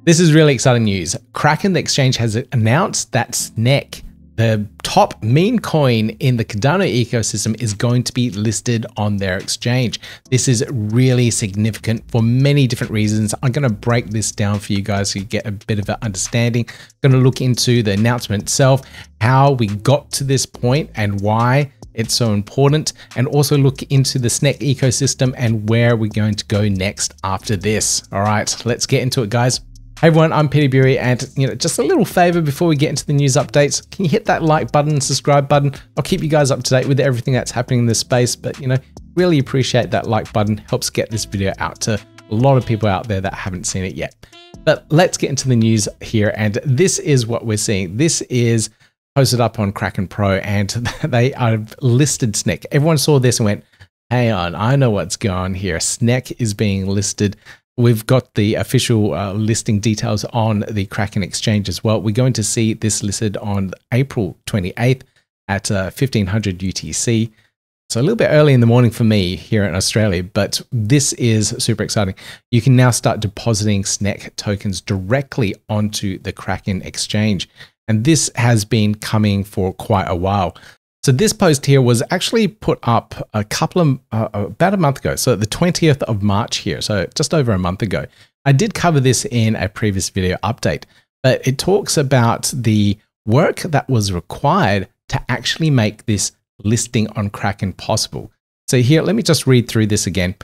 This is really exciting news. Kraken, the exchange, has announced that Snek, the top meme coin in the Cardano ecosystem, is going to be listed on their exchange. This is really significant for many different reasons. I'm going to break this down for you guys so you get a bit of an understanding. I'm going to look into the announcement itself, how we got to this point and why it's so important, and also look into the Snek ecosystem and where we're going to go next after this. All right, let's get into it, guys. Hey everyone, I'm Peter Bury, and just a little favor before we get into the news updates. Can you hit that like button, subscribe button? I'll keep you guys up to date with everything that's happening in this space, but really appreciate that like button. Helps get this video out to a lot of people out there that haven't seen it yet. But let's get into the news here, and this is what we're seeing. This is posted up on Kraken Pro, and they have listed Snek. Everyone saw this and went, hang on, I know what's going on here. Snek is being listed. We've got the official listing details on the Kraken exchange as well. We're going to see this listed on April 28th at 1500 UTC. So a little bit early in the morning for me here in Australia, but this is super exciting. You can now start depositing Snek tokens directly onto the Kraken exchange. And this has been coming for quite a while. So this post here was actually put up about a month ago. So the 20th of March here, so just over a month ago. I did cover this in a previous video update, but it talks about the work that was required to actually make this listing on Kraken possible. So here, let me just read through this again.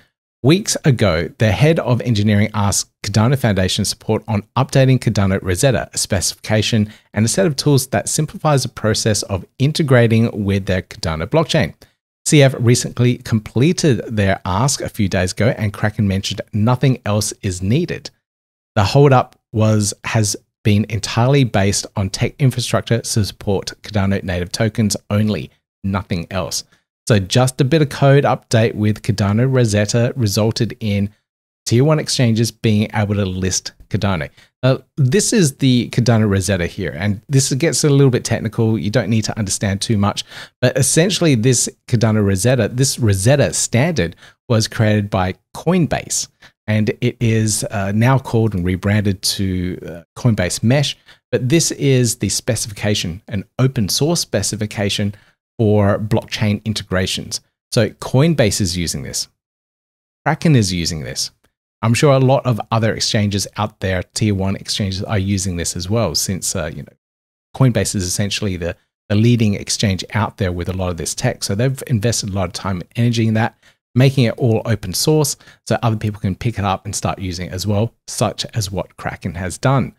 Weeks ago, the head of engineering asked Cardano Foundation support on updating Cardano Rosetta, a specification and a set of tools that simplifies the process of integrating with their Cardano blockchain. CF recently completed their ask a few days ago, and Kraken mentioned nothing else is needed. The holdup has been entirely based on tech infrastructure to support Cardano native tokens only, nothing else. So just a bit of code update with Cardano Rosetta resulted in tier 1 exchanges being able to list Cardano. This is the Cardano Rosetta here, and this gets a little bit technical. You don't need to understand too much, but essentially this Cardano Rosetta, this Rosetta standard was created by Coinbase, and it is now called and rebranded to Coinbase Mesh. But this is the specification, an open source specification for blockchain integrations. So Coinbase is using this. Kraken is using this. I'm sure a lot of other exchanges out there, tier 1 exchanges, are using this as well, since Coinbase is essentially the leading exchange out there with a lot of this tech. So they've invested a lot of time and energy in that, making it all open source so other people can pick it up and start using it as well, such as what Kraken has done.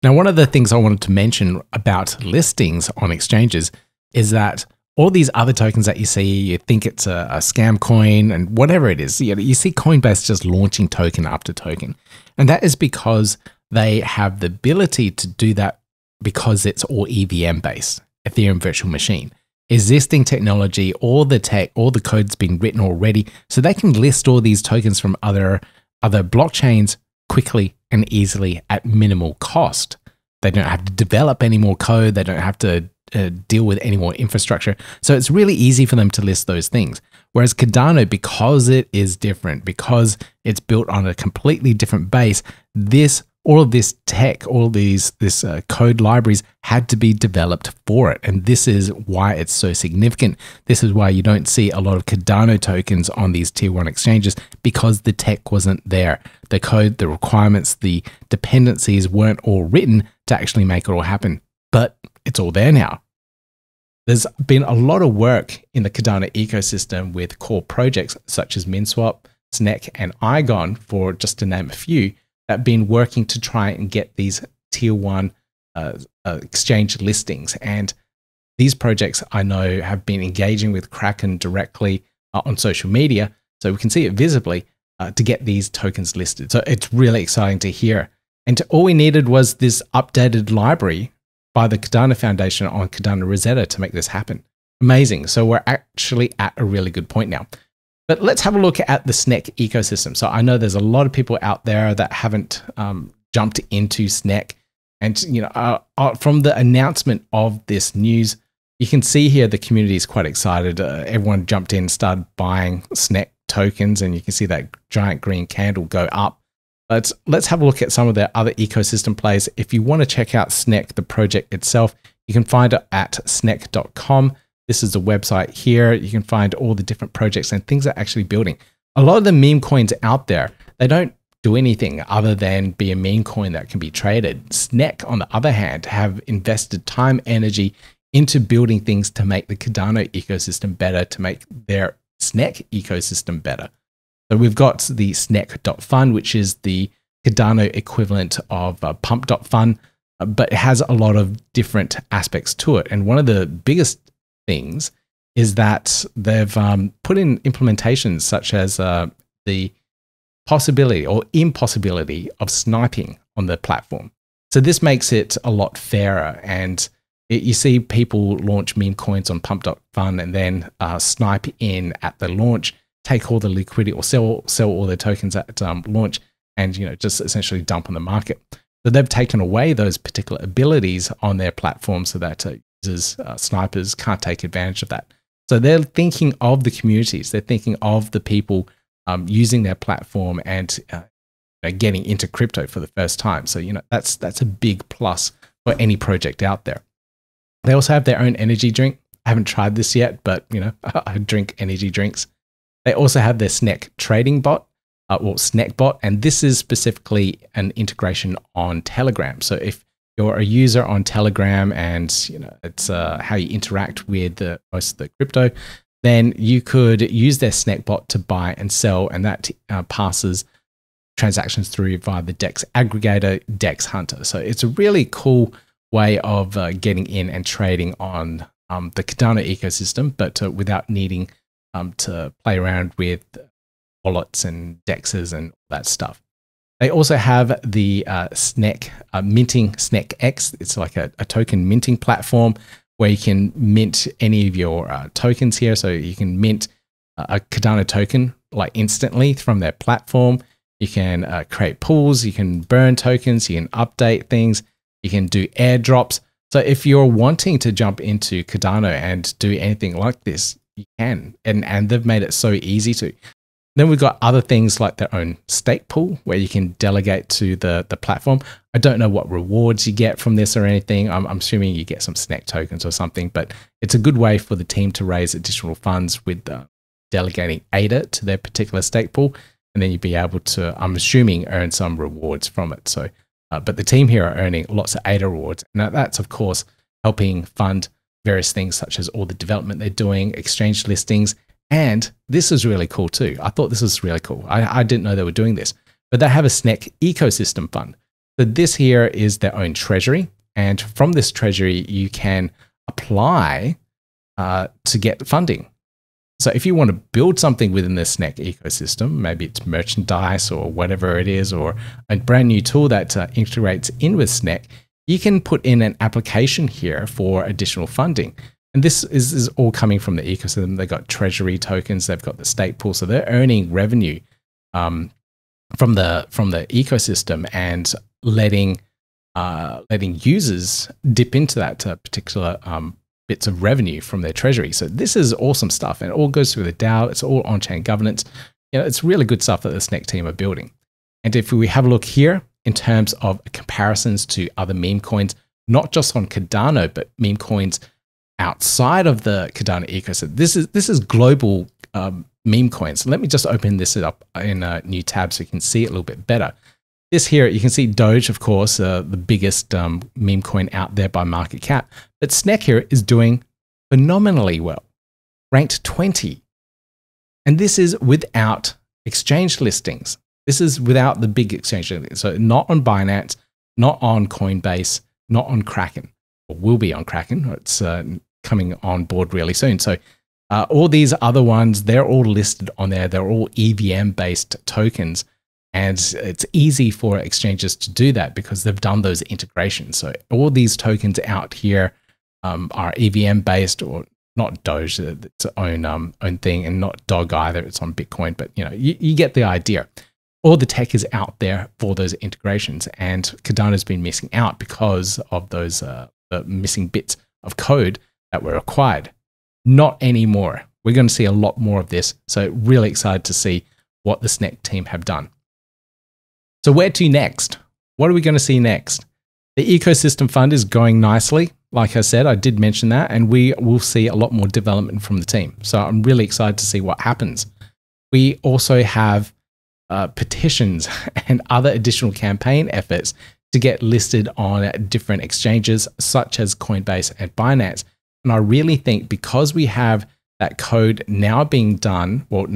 Now, one of the things I wanted to mention about listings on exchanges is that all these other tokens that you see, you think it's a scam coin and whatever it is, you see Coinbase just launching token after token. And that is because they have the ability to do that because it's all EVM based, Ethereum virtual machine. Existing technology, all the tech, all the code's been written already, so they can list all these tokens from other blockchains quickly and easily at minimal cost. They don't have to develop any more code. They don't have to deal with any more infrastructure. So it's really easy for them to list those things. Whereas Cardano, because it is different, because it's built on a completely different base, all of this tech, all these code libraries had to be developed for it. And this is why it's so significant. This is why you don't see a lot of Cardano tokens on these tier 1 exchanges, because the tech wasn't there. The code, the requirements, the dependencies weren't all written to actually make it all happen. But it's all there now. There's been a lot of work in the Cardano ecosystem with core projects such as MinSwap, Snek, and Igon, for just to name a few, that have been working to try and get these tier 1 exchange listings. And these projects, I know, have been engaging with Kraken directly on social media, so we can see it visibly to get these tokens listed. So it's really exciting to hear. And all we needed was this updated library by the Cardano Foundation on Cardano Rosetta to make this happen. Amazing. So we're actually at a really good point now. But let's have a look at the Snek ecosystem. So I know there's a lot of people out there that haven't jumped into Snek. And from the announcement of this news, you can see here the community is quite excited. Everyone jumped in, started buying Snek tokens, and you can see that giant green candle go up. But let's have a look at some of their other ecosystem plays. If you want to check out Snek, the project itself, you can find it at snek.com. This is the website here. You can find all the different projects and things they're actually building. A lot of the meme coins out there, they don't do anything other than be a meme coin that can be traded. Snek, on the other hand, have invested time, energy into building things to make the Cardano ecosystem better, to make their Snek ecosystem better. So we've got the Snek.fun, which is the Cardano equivalent of pump.fun, but it has a lot of different aspects to it. And one of the biggest things is that they've put in implementations such as the possibility or impossibility of sniping on the platform. So this makes it a lot fairer. And you see people launch meme coins on pump.fun and then snipe in at the launch, take all the liquidity or sell all their tokens at launch, and just essentially dump on the market. So they've taken away those particular abilities on their platform so that users, snipers can't take advantage of that. So they're thinking of the communities. They're thinking of the people using their platform and getting into crypto for the first time. So that's a big plus for any project out there. They also have their own energy drink. I haven't tried this yet, but I drink energy drinks. They also have their Snek trading bot, or Snek bot, and this is specifically an integration on Telegram. So if you're a user on Telegram and it's how you interact with most of the crypto, then you could use their Snek bot to buy and sell, and that passes transactions through via the DEX aggregator, DEX Hunter. So it's a really cool way of getting in and trading on the Cardano ecosystem, but without needing to play around with wallets and DEXs and all that stuff. They also have the Snek minting Snek X. It's like a token minting platform where you can mint any of your tokens here. So you can mint a Cardano token like instantly from their platform. You can create pools, you can burn tokens, you can update things, you can do airdrops. So if you're wanting to jump into Cardano and do anything like this, you can. And they've made it so easy to. Then we've got other things like their own stake pool where you can delegate to the platform. I don't know what rewards you get from this or anything. I'm assuming you get some Snek tokens or something, but it's a good way for the team to raise additional funds with delegating ADA to their particular stake pool. And then you'd be able to, I'm assuming, earn some rewards from it. So, but the team here are earning lots of ADA rewards. Now that's, of course, helping fund various things such as all the development they're doing, exchange listings. And this is really cool too. I thought this was really cool. I didn't know they were doing this, but they have a Snek ecosystem fund. So this here is their own treasury. And from this treasury, you can apply to get funding. So if you want to build something within the Snek ecosystem, maybe it's merchandise or whatever it is, or a brand new tool that integrates in with Snek, you can put in an application here for additional funding. And this is all coming from the ecosystem. They've got treasury tokens, they've got the stake pool. So they're earning revenue from the ecosystem and letting users dip into that particular bits of revenue from their treasury. So this is awesome stuff, and it all goes through the DAO. It's all on-chain governance. It's really good stuff that the Snek team are building. And if we have a look here in terms of comparisons to other meme coins, not just on Cardano, but meme coins outside of the Cardano ecosystem. This is global meme coins. Let me just open this up in a new tab so you can see it a little bit better. This here, you can see Doge, of course, the biggest meme coin out there by market cap. But Snek here is doing phenomenally well, ranked 20. And this is without exchange listings. This is without the big exchange listings. So not on Binance, not on Coinbase, not on Kraken, or will be on Kraken. It's coming on board really soon. So all these other ones, they're all listed on there. They're all EVM-based tokens. And it's easy for exchanges to do that because they've done those integrations. So all these tokens out here are EVM-based, or not Doge, it's its own thing, and not DOG either. It's on Bitcoin, but you get the idea. All the tech is out there for those integrations, and Cardano's been missing out because of those the missing bits of code that were required. Not anymore. We're going to see a lot more of this. So really excited to see what the Snek team have done. So where to next? What are we going to see next? The ecosystem fund is going nicely. Like I said, I did mention that, and we will see a lot more development from the team. So I'm really excited to see what happens. We also have petitions and other additional campaign efforts to get listed on different exchanges such as Coinbase and Binance. And I really think because we have that code now being done, well,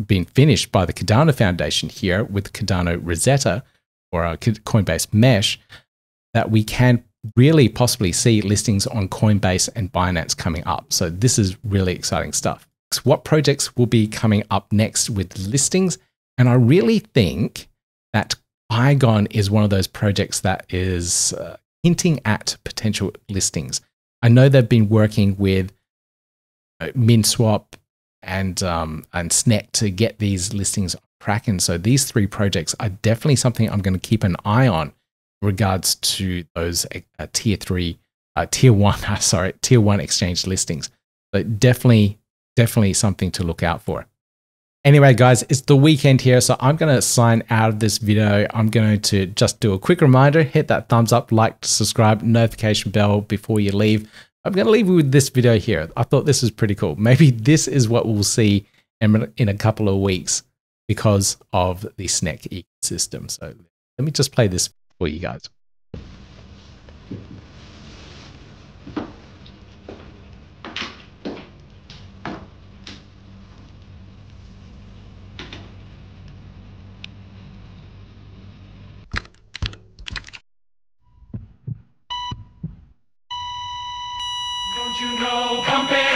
being finished by the Cardano Foundation here with Cardano Rosetta or Coinbase Mesh, that we can really possibly see listings on Coinbase and Binance coming up. So this is really exciting stuff. So what projects will be coming up next with listings? And I really think that Igon is one of those projects that is hinting at potential listings. I know they've been working with MinSwap and Snek to get these listings on Kraken. So these three projects are definitely something I'm going to keep an eye on in regards to those tier one exchange listings. But definitely something to look out for. Anyway, guys, it's the weekend here, so I'm going to sign out of this video. I'm going to just do a quick reminder, hit that thumbs up, like, subscribe, notification bell before you leave. I'm going to leave you with this video here. I thought this was pretty cool. Maybe this is what we'll see in a couple of weeks because of the Snek ecosystem. So let me just play this for you guys. Don't you know, compare